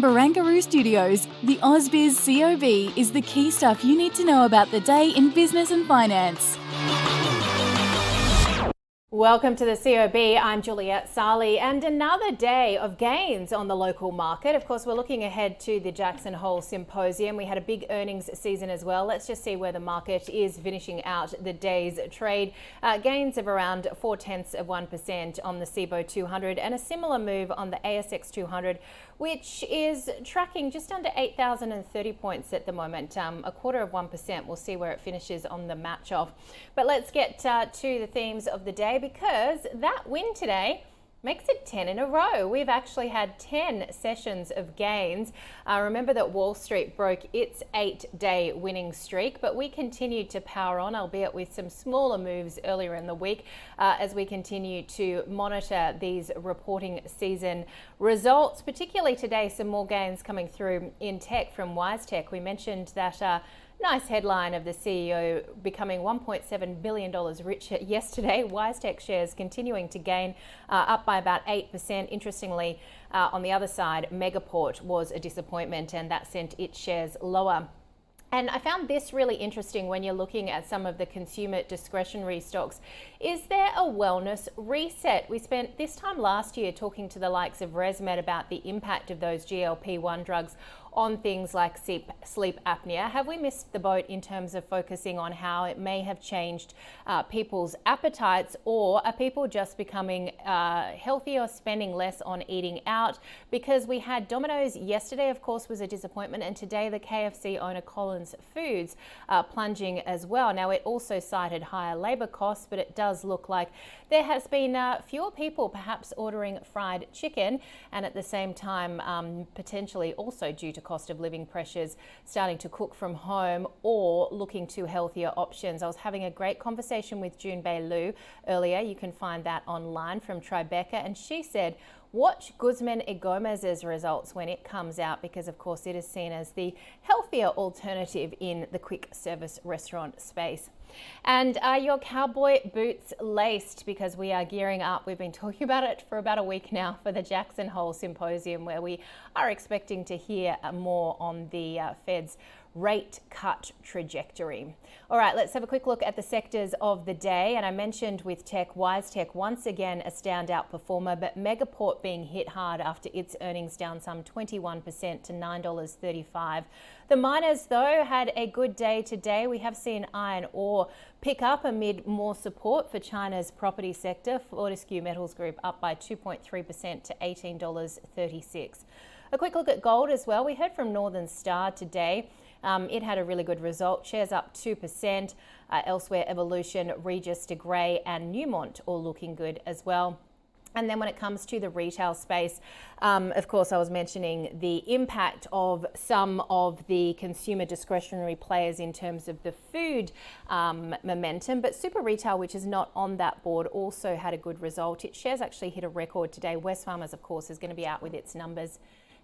From Barangaroo Studios, the ausbiz COB is the key stuff you need to know about the day in business and finance. Welcome to the COB. I'm Juliette Sarli, and another day of gains on the local market. Of course, we're looking ahead to the Jackson Hole Symposium. We had a big earnings season as well. Let's just see where the market is finishing out the day's trade. Gains of around 0.4% on the CBO 200 and a similar move on the ASX 200, which is tracking just under 8,030 points at the moment, a quarter of 1%. We'll see where it finishes on the match off. But let's get to the themes of the day, because that win today makes it 10 in a row. We've actually had 10 sessions of gains. Remember that Wall Street broke its 8-day winning streak, but we continued to power on, albeit with some smaller moves earlier in the week, as we continue to monitor these reporting season results. Particularly today, some more gains coming through in tech from WiseTech. We mentioned that nice headline of the CEO becoming $1.7 billion richer yesterday. WiseTech shares continuing to gain, up by about 8%. Interestingly, on the other side, Megaport was a disappointment, and that sent its shares lower. And I found this really interesting when you're looking at some of the consumer discretionary stocks. Is there a wellness reset? We spent this time last year talking to the likes of ResMed about the impact of those GLP-1 drugs on things like sleep apnea. Have we missed the boat in terms of focusing on how it may have changed people's appetites, or are people just becoming healthier, spending less on eating out? Because we had Domino's yesterday, of course, was a disappointment, and today the KFC owner Collins Foods plunging as well. Now, it also cited higher labour costs, but it does look like there has been fewer people perhaps ordering fried chicken, and at the same time potentially also due to cost of living pressures, starting to cook from home or looking to healthier options. I was having a great conversation with June Bei Liu earlier. You can find that online from Tribeca, and she said, watch Guzman y Gomez's results when it comes out, because of course it is seen as the healthier alternative in the quick service restaurant space. And are your cowboy boots laced? Because we are gearing up. We've been talking about it for about a week now for the Jackson Hole Symposium, where we are expecting to hear more on the Fed's rate cut trajectory. All right, let's have a quick look at the sectors of the day. And I mentioned with tech, WiseTech once again a standout performer, but Megaport being hit hard after its earnings down some 21% to $9.35. The miners, though, had a good day today. We have seen iron ore pick up amid more support for China's property sector. Fortescue Metals Group up by 2.3% to $18.36. A quick look at gold as well. We heard from Northern Star today. It had a really good result. Shares up 2%. Elsewhere, Evolution, Regis, De Grey and Newmont all looking good as well. And then when it comes to the retail space, of course, I was mentioning the impact of some of the consumer discretionary players in terms of the food momentum. But Super Retail, which is not on that board, also had a good result. Its shares actually hit a record today. Wesfarmers, of course, is going to be out with its numbers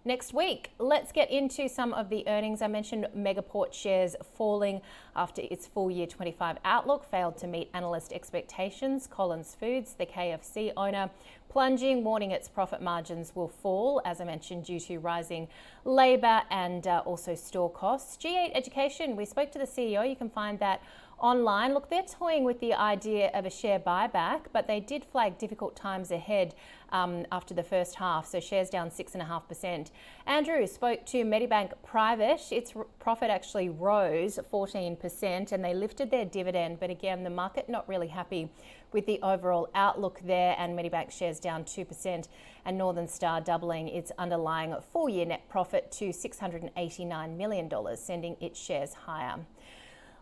next week. Let's get into some of the earnings. I mentioned Megaport shares falling after its full year 25 outlook failed to meet analyst expectations. Collins Foods, the KFC owner, plunging, warning its profit margins will fall, as I mentioned, due to rising labour and also store costs. G8 Education, we spoke to the CEO. You can find that online. Look, they're toying with the idea of a share buyback, but they did flag difficult times ahead after the first half, so shares down 6.5%. Andrew spoke to Medibank Private. Its profit actually rose 14% and they lifted their dividend, but again, the market not really happy with the overall outlook there, and Medibank shares down 2%, and Northern Star doubling its underlying full year net profit to $689 million, sending its shares higher.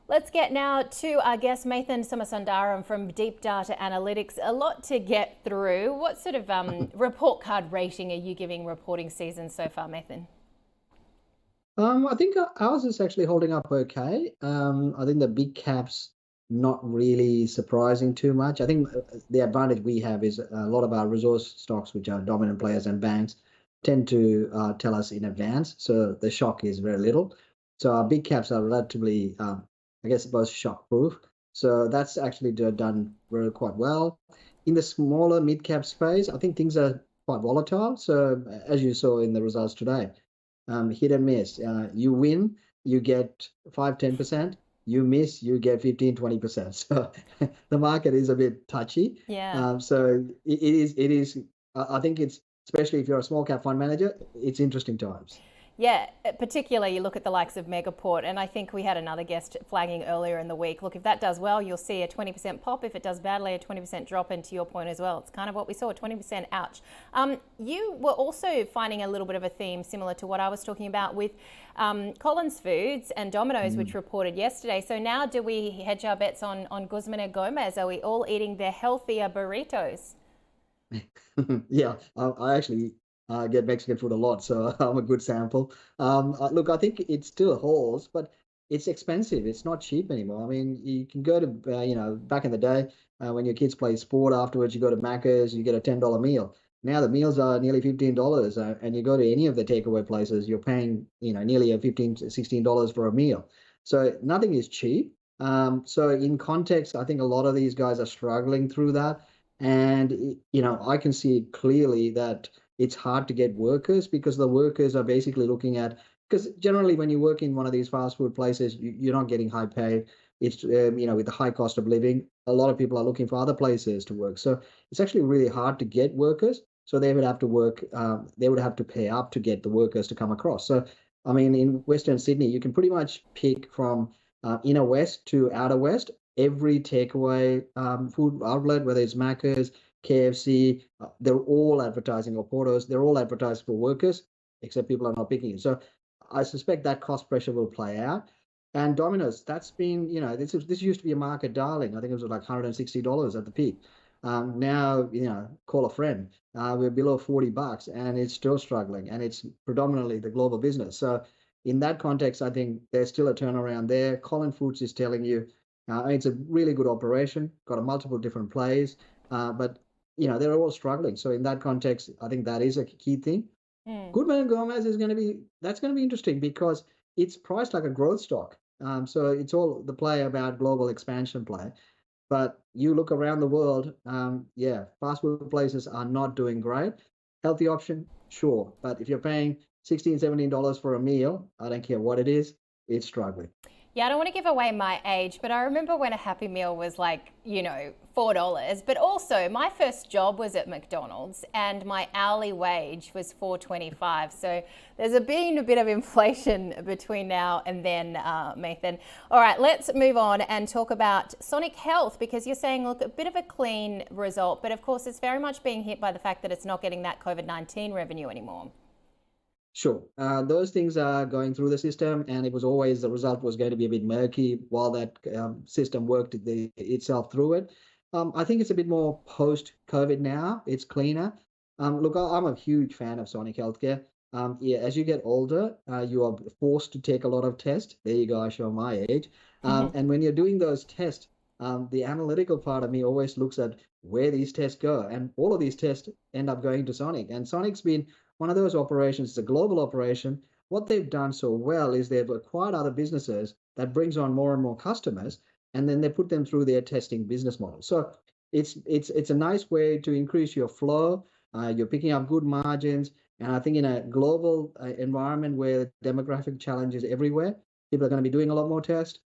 Let's get now to our guest, Mathan Somasundaram from Deep Data Analytics. A lot to get through. What sort of report card rating are you giving reporting season so far, Mathan? I think ours is actually holding up okay. I think the big caps not really surprising too much. I think the advantage we have is a lot of our resource stocks, which are dominant players and banks, tend to tell us in advance. So the shock is very little. So our big caps are relatively I guess both shock proof. So that's actually done very quite well. In the smaller mid cap space, I think things are quite volatile. So as you saw in the results today, hit and miss. You win, you get 5-10%. You miss, you get 15-20%. So the market is a bit touchy. Yeah. So it is. I think it's, especially if you're a small cap fund manager, it's interesting times. Yeah, particularly you look at the likes of Megaport, and I think we had another guest flagging earlier in the week. Look, if that does well, you'll see a 20% pop. If it does badly, a 20% drop. And to your point as well, it's kind of what we saw, 20% ouch. You were also finding a little bit of a theme similar to what I was talking about with Collins Foods and Domino's, which reported yesterday. So now do we hedge our bets on Guzman and Gomez? Are we all eating their healthier burritos? Yeah, I actually get Mexican food a lot, so I'm a good sample. Look, I think it still holds, but it's expensive. It's not cheap anymore. I mean, you can go to, back in the day when your kids play sport afterwards, you go to Macca's, you get a $10 meal. Now the meals are nearly $15, and you go to any of the takeaway places, you're paying, nearly a $15-16 for a meal. So nothing is cheap. So in context, I think a lot of these guys are struggling through that. And, I can see clearly that it's hard to get workers because the workers are basically looking at, because generally when you work in one of these fast food places, you're not getting high paid. It's, with the high cost of living, a lot of people are looking for other places to work. So it's actually really hard to get workers. So they would have to work, they would have to pay up to get the workers to come across. So, I mean, in Western Sydney, you can pretty much pick from inner west to outer west every takeaway food outlet, whether it's Macca's, KFC, they're all advertising, or Portos, they're all advertised for workers, except people are not picking it. So I suspect that cost pressure will play out. And Domino's, that's been, this used to be a market darling. I think it was like $160 at the peak. Now, call a friend. We're below $40 and it's still struggling, and it's predominantly the global business. So in that context, I think there's still a turnaround there. Colin Foods is telling you it's a really good operation, got a multiple different plays, but they're all struggling. So in that context, I think that is a key thing. Goodman and Gomez that's going to be interesting because it's priced like a growth stock. So it's all the play about global expansion play. But you look around the world, fast food places are not doing great. Healthy option, sure. But if you're paying $16-17 for a meal, I don't care what it is, it's struggling. Yeah, I don't want to give away my age, but I remember when a Happy Meal was like, $4. But also, my first job was at McDonald's and my hourly wage was $4.25. So there's been a bit of inflation between now and then, Nathan. All right, let's move on and talk about Sonic Health, because you're saying, look, a bit of a clean result, but of course it's very much being hit by the fact that it's not getting that COVID-19 revenue anymore. Sure. Those things are going through the system, and it was always the result was going to be a bit murky while that system worked itself through it. I think it's a bit more post-COVID now. It's cleaner. Look, I'm a huge fan of Sonic Healthcare. As you get older, you are forced to take a lot of tests. There you go, I show my age. And when you're doing those tests, the analytical part of me always looks at where these tests go. And all of these tests end up going to Sonic. And Sonic's been one of those operations. It's a global operation. What they've done so well is they've acquired other businesses that brings on more and more customers, and then they put them through their testing business model. So it's a nice way to increase your flow. You're picking up good margins, and I think in a global environment where demographic challenges everywhere, people are going to be doing a lot more tests,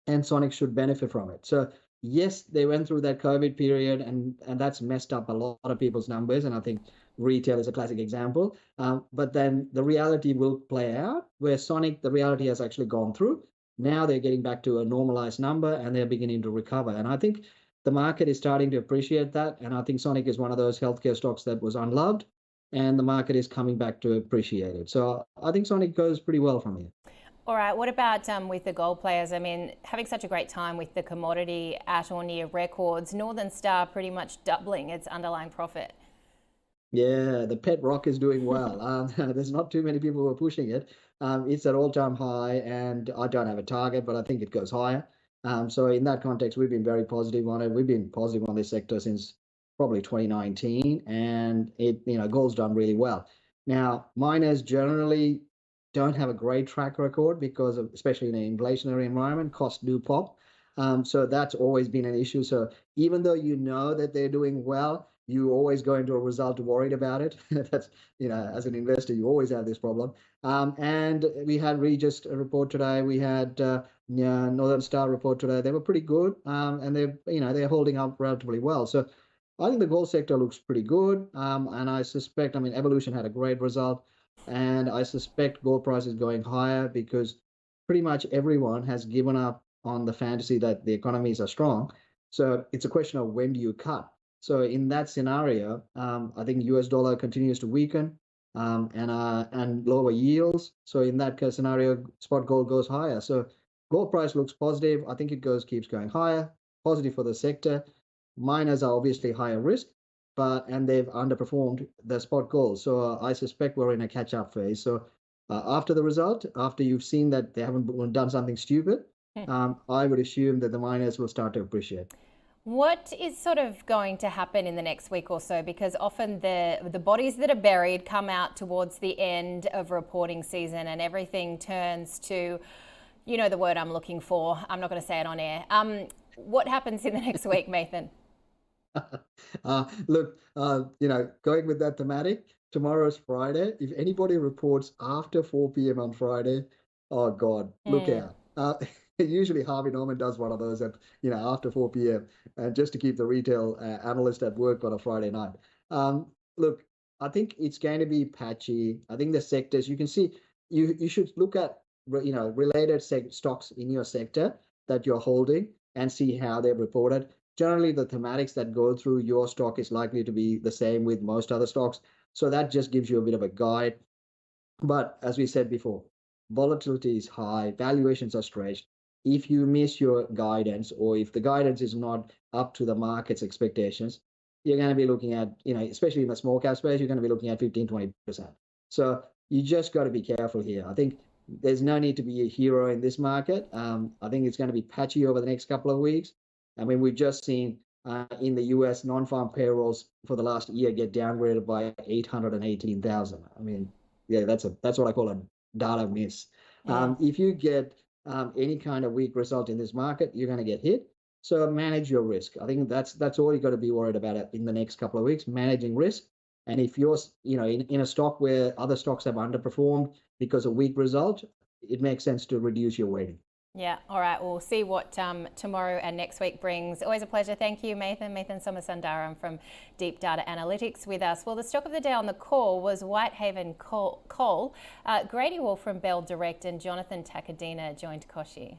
and Sonic should benefit from it. So yes, they went through that COVID period, and that's messed up a lot of people's numbers. And I think retail is a classic example. But then the reality will play out where Sonic, the reality has actually gone through. Now they're getting back to a normalized number and they're beginning to recover. And I think the market is starting to appreciate that. And I think Sonic is one of those healthcare stocks that was unloved, and the market is coming back to appreciate it. So I think Sonic goes pretty well from here. All right, what about with the gold players? I mean, having such a great time with the commodity at or near records, Northern Star pretty much doubling its underlying profit. Yeah, the pet rock is doing well. There's not too many people who are pushing it. It's at all-time high, and I don't have a target, but I think it goes higher. So in that context, we've been very positive on it. We've been positive on this sector since probably 2019, and gold's done really well. Now, miners generally don't have a great track record because of, especially in an inflationary environment, costs do pop. So that's always been an issue. So even though that they're doing well, you always go into a result worried about it. That's, as an investor, you always have this problem. And we had Regis report today. We had Northern Star report today. They were pretty good, and they're holding up relatively well. So I think the gold sector looks pretty good, and I suspect, Evolution had a great result, and I suspect gold price is going higher because pretty much everyone has given up on the fantasy that the economies are strong. So it's a question of when do you cut. So in that scenario, I think US dollar continues to weaken, and lower yields. So in that case scenario, spot gold goes higher. So gold price looks positive. I think it keeps going higher, positive for the sector. Miners are obviously higher risk, and they've underperformed the spot gold. So I suspect we're in a catch-up phase. So after the result, after you've seen that they haven't done something stupid, I would assume that the miners will start to appreciate. What is sort of going to happen in the next week or so? Because often the bodies that are buried come out towards the end of reporting season and everything turns to, the word I'm looking for. I'm not going to say it on air. What happens in the next week, Nathan? Look, going with that thematic, tomorrow's Friday. If anybody reports after 4 p.m. on Friday, oh God, look out. Usually Harvey Norman does one of those at, after 4 p.m. and just to keep the retail analyst at work on a Friday night. Look, I think it's going to be patchy. I think the sectors, you can see, you should look at, related stocks in your sector that you're holding and see how they've reported. Generally, the thematics that go through your stock is likely to be the same with most other stocks. So that just gives you a bit of a guide. But as we said before, volatility is high, valuations are stretched. If you miss your guidance, or if the guidance is not up to the market's expectations, you're going to be looking at, especially in the small cap space, you're going to be looking at 15-20%. So you just got to be careful here. I think there's no need to be a hero in this market. I think it's going to be patchy over the next couple of weeks. We've just seen in the US non-farm payrolls for the last year get downgraded by 818,000. That's what I call a data miss. If you get any kind of weak result in this market, you're going to get hit. So manage your risk. I think that's all you got to be worried about in the next couple of weeks, managing risk. And if you're in a stock where other stocks have underperformed because of weak result, it makes sense to reduce your weighting. Yeah, all right. We'll see what tomorrow and next week brings. Always a pleasure. Thank you, Nathan Somasundaram from Deep Data Analytics with us. Well, the stock of the day on the call was Whitehaven Coal. Grady Wolf from Bell Direct and Jonathan Takadina joined Koshi.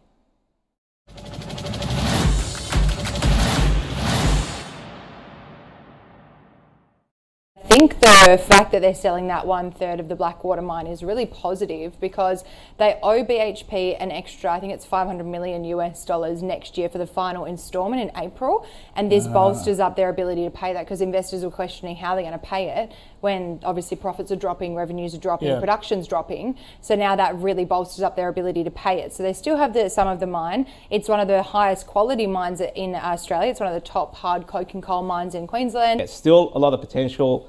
I think the fact that they're selling that 1/3 of the Blackwater mine is really positive because they owe BHP an extra, I think it's $500 million US next year for the final installment in April. And this bolsters up their ability to pay that because investors were questioning how they're going to pay it when obviously profits are dropping, revenues are dropping, production's dropping. So now that really bolsters up their ability to pay it. So they still have some of the mine. It's one of the highest quality mines in Australia. It's one of the top hard coking coal mines in Queensland. It's still a lot of potential.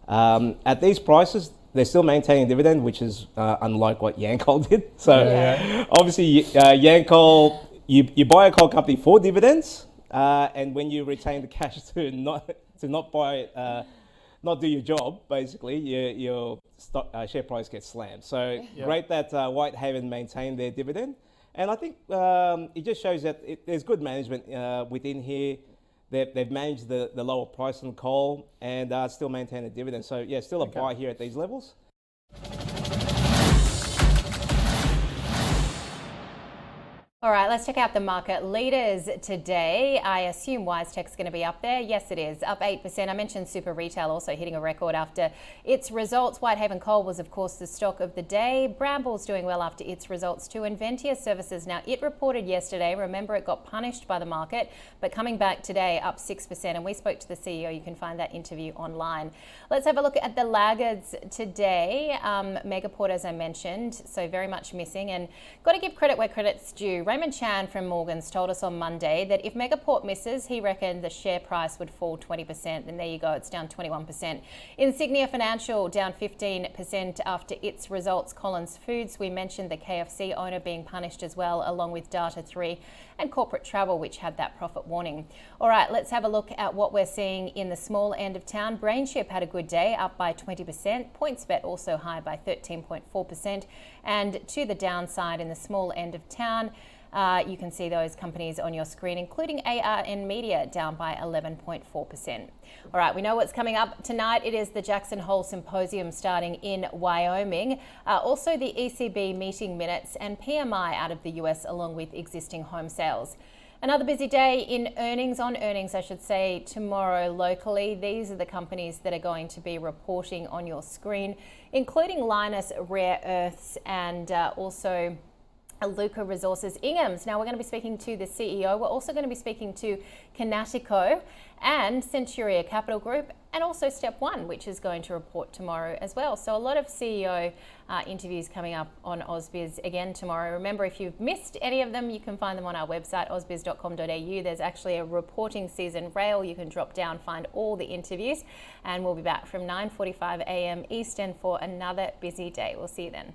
At these prices, they're still maintaining dividend, which is unlike what Yancoal did. So obviously, Yancoal, you buy a coal company for dividends, and when you retain the cash to not buy, not do your job, basically, your share price gets slammed. So great that Whitehaven maintained their dividend, and I think it just shows that there's good management within here. They've managed the lower price on coal and still maintain a dividend. So yeah, still a buy here at these levels. All right, let's check out the market leaders today. I assume WiseTech's going to be up there. Yes, it is, up 8%. I mentioned Super Retail also hitting a record after its results. Whitehaven Coal was, of course, the stock of the day. Brambles doing well after its results too. And Ventia Services, now it reported yesterday. Remember, it got punished by the market, but coming back today, up 6%. And we spoke to the CEO. You can find that interview online. Let's have a look at the laggards today. Megaport, as I mentioned, so very much missing. And got to give credit where credit's due. Raymond Chan from Morgans told us on Monday that if Megaport misses, he reckoned the share price would fall 20%. And there you go, it's down 21%. Insignia Financial down 15% after its results. Collins Foods, we mentioned the KFC owner being punished as well, along with Data3 and Corporate Travel, which had that profit warning. All right, let's have a look at what we're seeing in the small end of town. Brainship had a good day, up by 20%. PointsBet also high by 13.4%. And to the downside in the small end of town, you can see those companies on your screen, including ARN Media, down by 11.4%. All right, we know what's coming up tonight. It is the Jackson Hole Symposium starting in Wyoming. Also the ECB meeting minutes and PMI out of the US, along with existing home sales. Another busy day in earnings, I should say, tomorrow locally. These are the companies that are going to be reporting on your screen, including Lynas Rare Earths and also Iluka Resources Ingham's. Now we're going to be speaking to the CEO. We're also going to be speaking to Kinatico and Centuria Capital Group, and also Step One, which is going to report tomorrow as well. So a lot of CEO interviews coming up on ausbiz again tomorrow. Remember, if you've missed any of them, you can find them on our website, ausbiz.com.au. There's actually a reporting season rail. You can drop down, find all the interviews, and we'll be back from 9:45 a.m. Eastern for another busy day. We'll see you then.